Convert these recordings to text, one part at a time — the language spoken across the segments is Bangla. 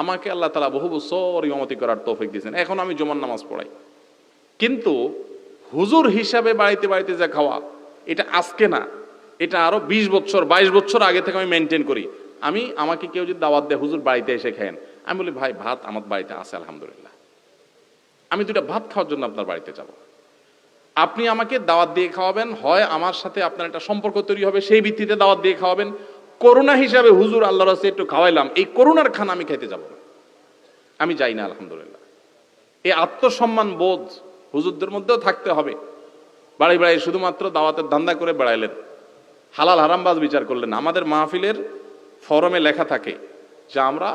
আমাকে আল্লাহ তাআলা বহু বছর ইমামতি করার তৌফিক দিয়েছেন, এখন আমি জুমার নামাজ পড়াই। কিন্তু হুজুর হিসাবে বাড়িতে বাড়িতে যা খাওয়া, এটা আজকে না, এটা আরো 20 বছর 22 বছর আগে থেকে আমি মেনটেন করি। আমাকে কেউ যদি দাওয়াত দেয়, হুজুর বাড়িতে এসে খায়েন, আমি বলি ভাই ভাত আমার বাড়িতে আছে আলহামদুলিল্লাহ, আমি 2টা ভাত খাওয়ার জন্য আপনার বাড়িতে যাব। আপনি আমাকে দাওয়াত দিয়ে খাওয়াবেন, হয় আমার সাথে আপনার একটা সম্পর্ক তৈরি হবে, সেই ভিত্তিতে দাওয়াত দিয়ে খাওয়াবেন। করুণা হিসাবে হুজুর আল্লাহর রাস্তায় একটু খাওয়াইলাম, এই করুণার খানা আমি খাইতে যাব না, আমি যাই না আলহামদুলিল্লাহ। এই আত্মসম্মান বোধ হুজুরদের মধ্যেও থাকতে হবে। বাড়ি বাড়ি শুধুমাত্র দাওয়াতের ধান্দা করে বেড়াইলেন, হালাল হারামবাজ বিচার করলেন। আমাদের মাহফিলের ফরমে লেখা থাকে যে আমরা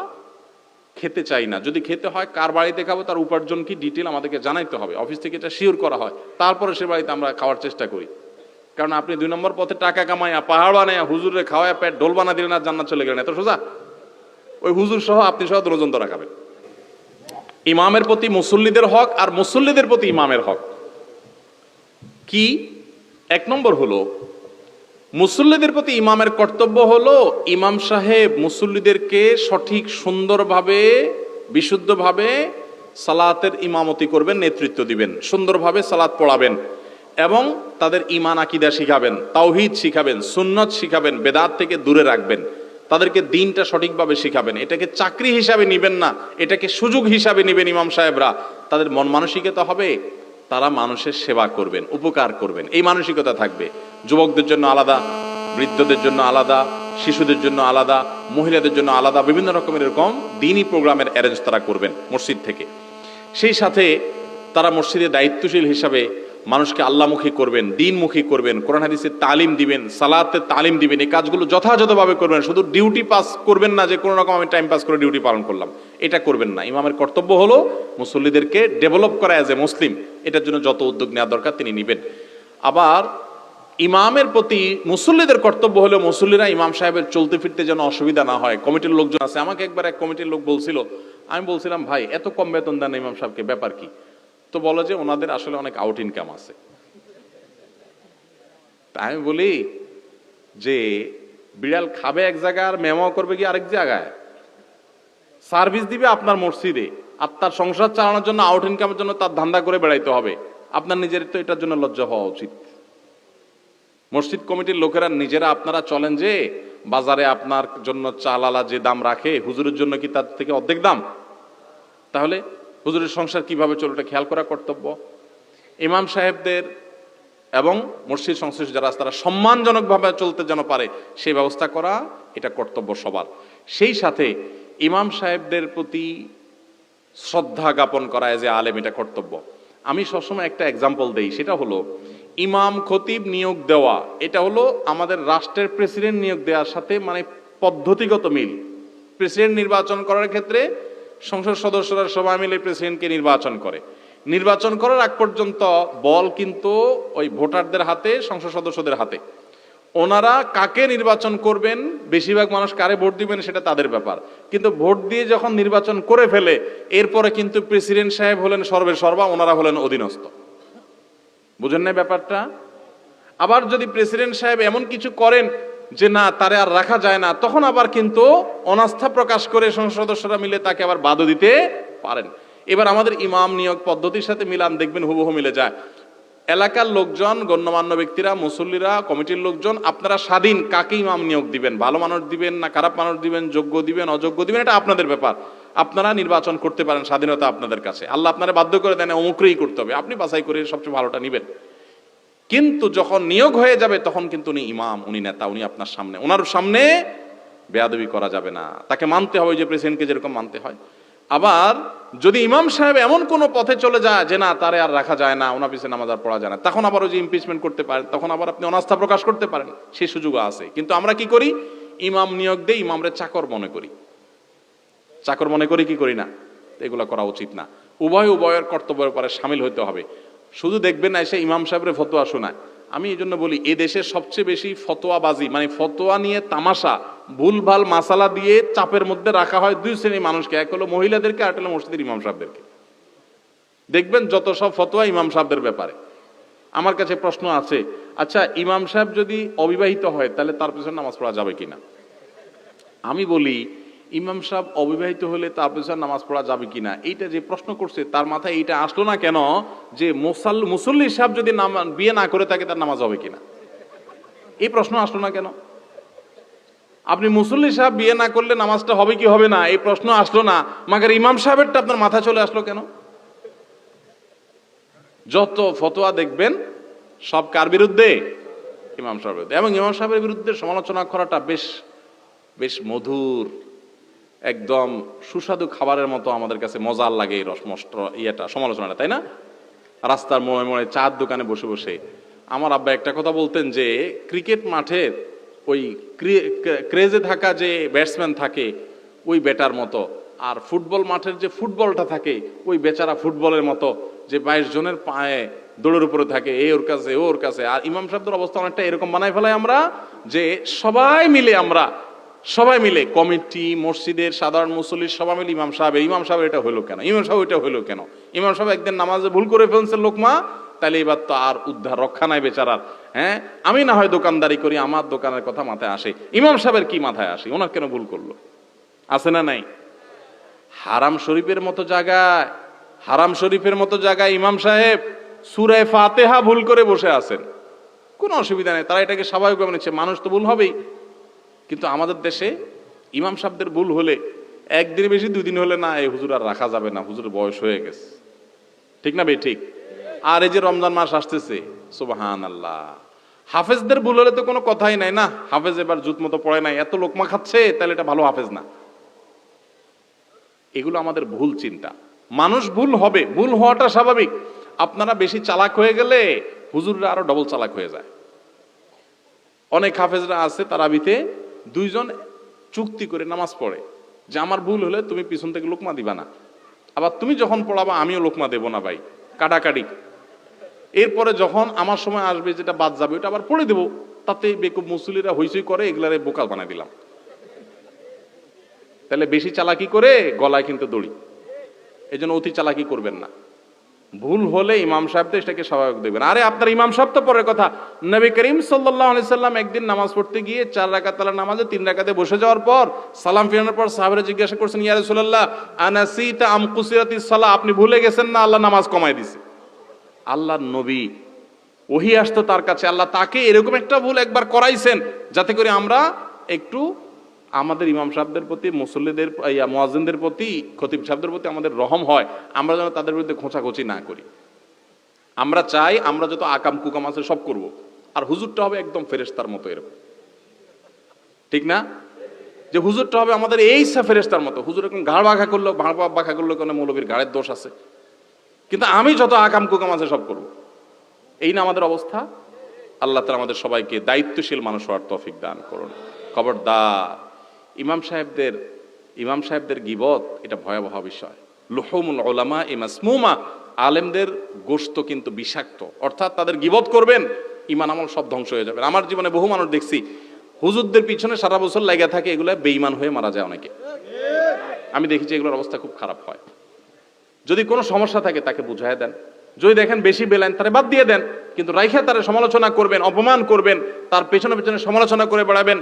খেতে চাই না, যদি খেতে হয় কার বাড়িতে খাবো তার উপার্জন কি ডিটেল আমাদেরকে জানাইতে হবে, অফিস থেকে এটা শিওর করা হয়, তারপরে সে বাড়িতে আমরা খাওয়ার চেষ্টা করি। কারণ আপনি 2 নম্বর পথে টাকা কামাইয়া পাহাড় বানাইয়া হুজুরে খাওয়ায় পেট ঢোল বানা দিলেন আর জান্নাত চলে গেলেন, এত সোজা? ওই হুজুর সহ আপনি সহ দুজন ধরা খাবেন। ইমামের প্রতি মুসল্লিদের হক আর মুসল্লিদের প্রতি ইমামের হক কি? 1 নম্বর হলো মুসল্লিদের প্রতি ইমামের কর্তব্য হলো ইমাম সাহেব মুসল্লিদেরকে সঠিক সুন্দরভাবে বিশুদ্ধভাবে সালাতের ইমামতি করবেন, নেতৃত্ব দিবেন, সুন্দরভাবে সালাত পড়াবেন এবং তাদের ঈমান আকীদা শিখাবেন, তাওহীদ শিখাবেন, সুন্নত শিখাবেন, বেদাত থেকে দূরে রাখবেন, তাদেরকে দ্বীনটা সঠিকভাবে শিখাবেন। এটাকে চাকরি হিসাবে নিবেন না, এটাকে সুযোগ হিসাবে নিবেন। ইমাম সাহেবরা তাদের মন মানসিকতা হবে তারা মানুষের সেবা করবেন, উপকার করবেন, এই মানসিকতা থাকবে। যুবকদের জন্য আলাদা, বৃদ্ধদের জন্য আলাদা, শিশুদের জন্য আলাদা, মহিলাদের জন্য আলাদা, বিভিন্ন রকমের এরকম দ্বীনি প্রোগ্রামের অ্যারেঞ্জ তারা করবেন মসজিদ থেকে। সেই সাথে তারা মসজিদে দায়িত্বশীল হিসাবে মানুষকে আল্লাহমুখী করবেন, দ্বীনমুখী করবেন, কোরআন হাদিসের তালিম দিবেন, সালাতের তালিম দিবেন। এই কাজগুলো যথাযথভাবে করবেন। শুধু ডিউটি পাস করবেন না যে কোনো রকম আমি টাইম পাস করে ডিউটি পালন করলাম, এটা করবেন না। ইমামের কর্তব্য হলো মুসল্লিদেরকে ডেভেলপ করা অ্যাজ এ মুসলিম, এটার জন্য যত উদ্যোগ নেওয়া দরকার তিনি নেবেন। আবার ইমামের প্রতি মুসল্লিদের কর্তব্য হলো মুসল্লিরা ইমাম সাহেবের চলতে ফিরতে যেন অসুবিধা না হয়। কমিটির লোকজন আছে, আমাকে একবার এক কমিটির লোক বলছিল, আমি বলছিলাম ভাই এত কম বেতন দেন ইমাম সাহেবকে, ব্যাপার কি? তো বলো যে ওনাদের আসলে অনেক আউট ইনকাম আছে। আমি বলি যে বিড়াল খাবে এক জায়গায় আর মেমো করবে কি আরেক জায়গায়, সার্ভিস দিবে আপনার মসজিদে, আর তার সংসার চালানোর জন্য আউট ইনকামের জন্য তার ধান্দা করে বেড়াইতে হবে। আপনার নিজের তো এটার জন্য লজ্জা হওয়া উচিত। মসজিদ কমিটির লোকেরা নিজেরা আপনারা চলেন যে বাজারে আপনার জন্য চালালা যে দাম রাখে হুজুরের জন্য কি তার থেকে অর্ধেক দাম? তাহলে হুজুরের সংসার কিভাবে চলে এটা খেয়াল করা কর্তব্য। ইমাম সাহেবদের এবং মসজিদ সংশ্লিষ্ট যারা তারা সম্মানজনকভাবে চলতে যেন পারে সেই ব্যবস্থা করা, এটা কর্তব্য সবার। সেই সাথে ইমাম সাহেবদের প্রতি শ্রদ্ধা জ্ঞাপন করা যে আলেম, এটা কর্তব্য। আমি সবসময় একটা এক্সাম্পল দেই, সেটা হলো ইমাম খতিব নিয়োগ দেওয়া, এটা হলো আমাদের রাষ্ট্রের প্রেসিডেন্ট নিয়োগ দেওয়ার সাথে মানে পদ্ধতিগত মিল। প্রেসিডেন্ট নির্বাচন করার ক্ষেত্রে সংসদ সদস্যরা সবাই মিলে প্রেসিডেন্টকে নির্বাচন করে। নির্বাচন করার আগ পর্যন্ত বল কিন্তু ওই ভোটারদের হাতে, সংসদ সদস্যদের হাতে। ওনারা কাকে নির্বাচন করবেন, বেশিরভাগ মানুষ কারে ভোট দিবেন সেটা তাদের ব্যাপার। কিন্তু ভোট দিয়ে যখন নির্বাচন করে ফেলে, এরপরে কিন্তু প্রেসিডেন্ট সাহেব হলেন সর্বে সর্বা, ওনারা হলেন অধীনস্থ। বুঝেন না ব্যাপারটা? আবার যদি প্রেসিডেন্ট সাহেব এমন কিছু করেন যে না তারে আর রাখা যায় না, তখন আবার কিন্তু অনাস্থা প্রকাশ করে সংসদ সদস্যরা মিলে তাকে আবার বাদও দিতে পারেন। এবার আমাদের ইমাম নিয়োগ পদ্ধতির সাথে মিলান, দেখবেন হুবহু মিলে যায়। এলাকার লোকজন, গণ্যমান্য ব্যক্তিরা, মুসল্লিরা, কমিটির লোকজন, আপনারা স্বাধীন কাকে ইমাম নিয়োগ দিবেন, ভালো মানুষ দিবেন না খারাপ মানুষ দিবেন, যোগ্য দিবেন অযোগ্য দিবেন, এটা আপনাদের ব্যাপার। আপনারা নির্বাচন করতে পারেন, স্বাধীনতা আপনাদের কাছে। আল্লাহ আপনারা বাধ্য করে দেন অমুকরেই করতে হবে, আপনি বাছাই করে সবচেয়ে ভালোটা নিবেন। কিন্তু যখন নিয়োগ হয়ে যাবে তখন কিন্তু উনি ইমাম, উনি নেতা, উনি আপনার সামনে, ওনার সামনে বেয়াদবি করা যাবে না, তাকে মানতে হবে যে প্রেসিডেন্টকে যেরকম মানতে হয়। আবার যদি ইমাম সাহেব এমন কোনো পথে চলে যায় যে না তারে আর রাখা যায় না, ওনার পিছনে নামাজ আর পড়া যায় না, তখন আবার ওই যে ইমপিচমেন্ট করতে পারেন, তখন আবার আপনি অনাস্থা প্রকাশ করতে পারেন, সেই সুযোগ আছে। কিন্তু আমরা কি করি? ইমাম নিয়োগ দেই, ইমামরে চাকর মনে করি। চাকর মনে করি কি করি না? এগুলো করা উচিত না। উভয়ের কর্তব্যের উপরে সামিল হতে হবে। শুধু দেখবেন না এসে ইমাম সাহেবের ফতোয়া শোনায়। আমি এই জন্য বলি এ দেশের সবচেয়ে বেশি ফতোয়াবাজি, মানে ফতোয়া নিয়ে তামাশা, ভুলভাল মাসালা দিয়ে চাপের মধ্যে রাখা হয় 2 শ্রেণীর মানুষকে, এক হলো মহিলাদেরকে, আর হলো মসজিদের ইমাম সাহেবদেরকে। দেখবেন যত সব ফতোয়া ইমাম সাহেবদের ব্যাপারে। আমার কাছে প্রশ্ন আছে, আচ্ছা ইমাম সাহেব যদি অবিবাহিত হয় তাহলে তার পিছনে নামাজ পড়া যাবে কিনা? আমি বলি ইমাম সাহেব অবিবাহিত হলে তার পেছনে নামাজ পড়া যাবে কিনা, এইটা যে প্রশ্ন করছে তার মাথায় এইটা আসলো না কেন যে মুসল্লি সাহেব যদি বিয়ে না করে থাকে তার নামাজ হবে কিনা, এই প্রশ্ন আসলো না কেন? আপনি মুসল্লি সাহেব বিয়ে না করলে নামাজটা হবে কি হবে না এই প্রশ্ন আসলো না, মাগার ইমাম সাহেবেরটা আপনার মাথায় চলে আসলো কেন? যত ফতোয়া দেখবেন সব কার বিরুদ্ধে? ইমাম সাহেবের বিরুদ্ধে। এবং ইমাম সাহেবের বিরুদ্ধে সমালোচনা করাটা বেশ বেশ মধুর, একদম সুস্বাদু খাবারের মতো আমাদের কাছে মজার লাগে এই রসমষ্ট ইয়েটা, সমালোচনাটা, তাই না? রাস্তার মোড়ে মোড়ে চার দোকানে বসে বসে আমার আব্বা একটা কথা বলতেন যে ক্রিকেট মাঠের ওই ক্রেজে থাকা যে ব্যাটসম্যান থাকে ওই ব্যাটার মতো, আর ফুটবল মাঠের যে ফুটবলটা থাকে ওই বেচারা ফুটবলের মতো, যে 22 জনের পায়ে দৌড়ের উপরে থাকে, এ ওর কাছে ও ওর কাছে। আর ইমাম সাহেবদের অবস্থা অনেকটা এরকম বানাই ফেলাই আমরা, যে সবাই মিলে কমিটি, মসজিদের সাধারণ মুসল্লি সবাই মিলে ইমাম সাহেব এটা হলো কেন, ইমাম সাহেব এটা হলো কেন, ইমাম সাহেব একদিন নামাজে ভুল করে ফেলছে লোকমা, তাহলে এবার তো আর উদ্ধার রক্ষা নাই বেচারার। হ্যাঁ, আমি না হয় দোকানদারি করি, আমার দোকানের কথা মাথায় আসে, ইমাম সাহেবের কি মাথায় আসে, ওনার কেন ভুল করলো? আছে না নাই? হারাম শরীফের মতো জায়গায় ইমাম সাহেব সূরা ফাতিহা ভুল করে বসে আছেন, কোনো অসুবিধা নেই, তারা এটাকে স্বাভাবিকভাবে নিচ্ছে, মানুষ তো ভুল হবেই। কিন্তু আমাদের দেশে ইমাম সাহেবদের ভুল হলে একদিন বেশি 2 দিন হলে না, এই হুজুর আর রাখা যাবে না, হুজুর বয়স হয়ে গেছে, ঠিক না ভাই? ঠিক। আর এই যে রমজান মাস আসতেছে, সুবহানাল্লাহ, হাফেজদের ভুল হলে তো কোনো কথাই নাই, না হাফেজ এবার জুত মতো পড়ে নাই, এত লোকমা খাচ্ছে, তাহলে এটা ভালো হাফেজ না। এগুলো আমাদের ভুল চিন্তা। মানুষ ভুল হবে, ভুল হওয়াটা স্বাভাবিক। আপনারা বেশি চালাক হয়ে গেলে হুজুররা আরো ডবল চালাক হয়ে যায়। অনেক হাফেজরা আছে তারাবিতে 2 জন চুক্তি করে নামাজ পড়ে যে আমার ভুল হলে তুমি পিছন থেকে লোকমা দিবা না, আবার তুমি যখন পড়াবা আমিও লোকমা দেব না, ভাই কাটাকাটি। এরপরে যখন আমার সময় আসবে যেটা বাদ যাবে ওটা আবার পড়ে দেবো, তাতে বেকুব মুসল্লিরা হইচই করে, এগুলারে বোকা বানাই দিলাম। তাহলে বেশি চালাকি করে গলায় কিন্তু দড়ি, এই জন্য অতি চালাকি করবেন না। ভুল হলে ইমাম সাহেব তো এটাকে স্বাভাবিক দেখবেন। আরে আপনার ইমাম সাহেব তো পরের কথা, নবী করিম সাল্লাল্লাহু আলাইহি সাল্লাম একদিন নামাজ পড়তে গিয়ে 4 রাকাত নামাজে 3 রাকাতে বসে যাওয়ার পর সালাম ফিরানোর পর সাহাবারা জিজ্ঞাসা করছেন, ইয়া রাসূলুল্লাহ আনাসিতা আম কুসিরাতিস সালাহ, আপনি ভুলে গেছেন না আল্লাহ নামাজ কমায় দিয়েছে? আল্লাহর নবী ওহী আসতো তার কাছে, আল্লাহ তাকে এরকম একটা ভুল একবার করাইছেন যাতে করে আমরা একটু আমাদের ইমাম সাহেবদের প্রতি, মুসল্লিদের, মুয়াজ্জিনদের প্রতি, খতিব সাহেবদের প্রতি আমাদের রহম হয়, আমরা যেন তাদের বিরুদ্ধে খোঁচাখুচি না করি। আমরা চাই আমরা যত আকাম কুকাম আছে সব করব, আর হুজুরটা হবে একদম ফেরেশতার মতো, এরকম, ঠিক না? যে হুজুরটা হবে আমাদের এই ফেরেশতার মতো। হুজুর এরকম ঘাড় বাঁকা করলো কেন, মৌলবীর ঘাড়ের দোষ আছে, কিন্তু আমি যত আকাম কুকাম আছে সব করব, এই না আমাদের অবস্থা? আল্লাহ তাআলা আমাদের সবাইকে দায়িত্বশীল মানুষ হওয়ার তৌফিক দান করুন। খবরদার, ইমাম সাহেবদের গীবত এটা ভয়াবহ বিষয়। লুহুমুল উলামা মাসমুমা, আলেমদের গোশত কিন্তু বিষাক্ত, অর্থাৎ তাদের গীবত করবেন, ঈমান আমল সব ধ্বংস হয়ে যাবে। আমার জীবনে বহু মানুষ দেখছি হুজুরদের পিছনে সারা বছর লাগা থাকে, এগুলো বেঈমান হয়ে মারা যায় অনেকে। আমি দেখেছি এগুলোর অবস্থা খুব খারাপ হয়। যদি কোনো সমস্যা থাকে তাকে বুঝায় দেন, যদি দেখেন বেশি বেলাইন তারে বাদ দিয়ে দেন, কিন্তু রাইখা তারে সমালোচনা করবেন, অপমান করবেন, তার পেছনে পেছনে সমালোচনা করে বেড়াবেন।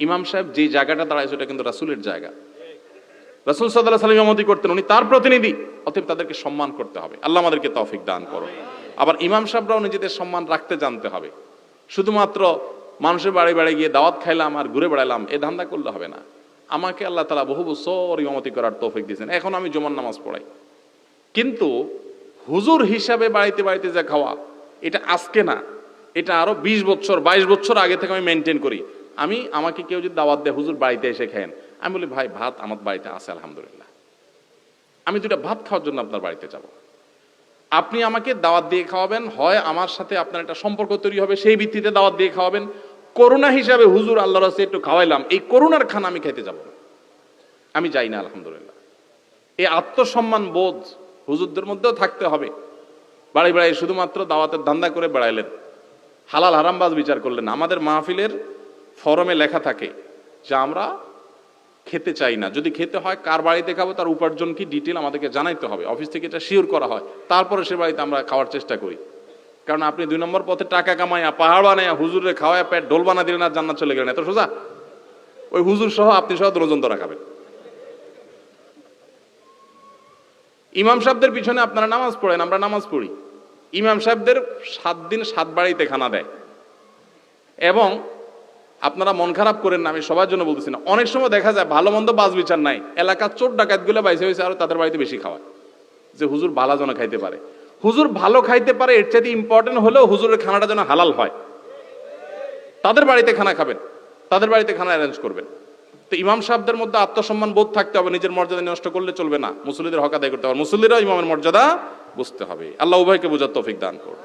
ইমাম সাহেব যে জায়গাটা দাঁড়ায় সেটা কিন্তু রাসূলের জায়গা, রাসূল সাল্লাল্লাহু আলাইহি ওয়াসাল্লাম ইমামতি করতেন, উনি তার প্রতিনিধি, অতএব তাদেরকে সম্মান করতে হবে। আল্লাহ আমাদেরকে তৌফিক দান করুন। আবার ইমাম সাহেবরাও নিজেদের সম্মান রাখতে জানতে হবে। শুধুমাত্র মানুষের বাড়ি বাড়ি গিয়ে দাওয়াত খাইলাম আর ঘুরে বেড়ালাম এ ধান্দা করলে হবে না। আমাকে আল্লাহ তাআলা বহু বছর ইমামতি করার তৌফিক দিয়েছেন, এখন আমি জুমার নামাজ পড়াই, কিন্তু হুজুর হিসাবে বাড়িতে বাড়িতে যা খাওয়া, এটা আজকে না, এটা আরো 20 বছর 22 বছর আগে থেকে আমি মেনটেন করি। আমাকে কেউ যদি দাওয়াত দেয় হুজুর বাড়িতে এসে খায়েন, আমি বলি ভাই ভাত আমার বাড়িতে আছে আলহামদুলিল্লাহ, আমি 2টা ভাত খাওয়ার জন্য আপনার বাড়িতে যাব। আপনি আমাকে দাওয়াত দিয়ে খাওয়াবেন, হয় আমার সাথে আপনার একটা সম্পর্ক তৈরি হবে সেই ভিত্তিতে দাওয়াত দিয়ে খাওয়াবেন, করুণা হিসাবে হুজুর আল্লাহর রাস্তায় একটু খাওয়াইলাম, এই করুণার খানা আমি খাইতে যাব না, আমি যাই না আলহামদুলিল্লাহ। এই আত্মসম্মান বোধ হুজুরদের মধ্যেও থাকতে হবে। বাড়ি বাড়ি শুধুমাত্র দাওয়াতের ধান্দা করে বেড়াইলেন, হালাল হারামবাজ বিচার করলেন। আমাদের মাহফিলের ফরমে লেখা থাকে যে আমরা খেতে চাই না, যদি খেতে হয় কার বাড়িতে খাবো তার উপার্জন কি ডিটেল আমাদেরকে জানাইতে হবে, অফিস থেকে এটা শিওর করা হয়, তারপরে সে বাড়িতে আমরা খাওয়ার চেষ্টা করি। কারণ আপনি 2 নম্বর পথে টাকা কামাইয়া পাহাড় বানাইয়া হুজুরে খাওয়ায় পেট ঢোল বানা দিলেন আর জান্নাত চলে গেলেন, এত সোজা? ওই হুজুর সহ আপনি সহ 2 জন ধরা খাবেন, ইমাম সাহেবদের পিছনে আপনারা নামাজ পড়েন, আমরা নামাজ পড়ি। ইমাম সাহেবদের 7 দিন 7 বাড়িতে খানা দেয়। এবং আপনারা মন খারাপ করেন না, আমি সবার জন্য বলতেছি না, অনেক সময় দেখা যায় ভালো মন্দ বাজ বিচার নাই, এলাকার চোর ডাকাতগুলো বাইসে হয়েছে আর তাদের বাড়িতে বেশি খাওয়ায়, যে হুজুর ভালো যেন খাইতে পারে। হুজুর ভালো খাইতে পারে এর চাইতে ইম্পর্টেন্ট হলেও হুজুরের খানাটা যেন হালাল হয়। তাদের বাড়িতে খানা খাবেন, তাদের বাড়িতে খানা অ্যারেঞ্জ করবেন। তো ইমাম সাহেবদের মধ্যে আত্মসম্মান বোধ থাকতে হবে, নিজের মর্যাদা নষ্ট করলে চলবে না, মুসল্লিদের হক আদায় করতে হবে, মুসল্লিরাও ইমামের মর্যাদা বুঝতে হবে। আল্লাহ উভয়কে বোঝার তৌফিক দান করুন।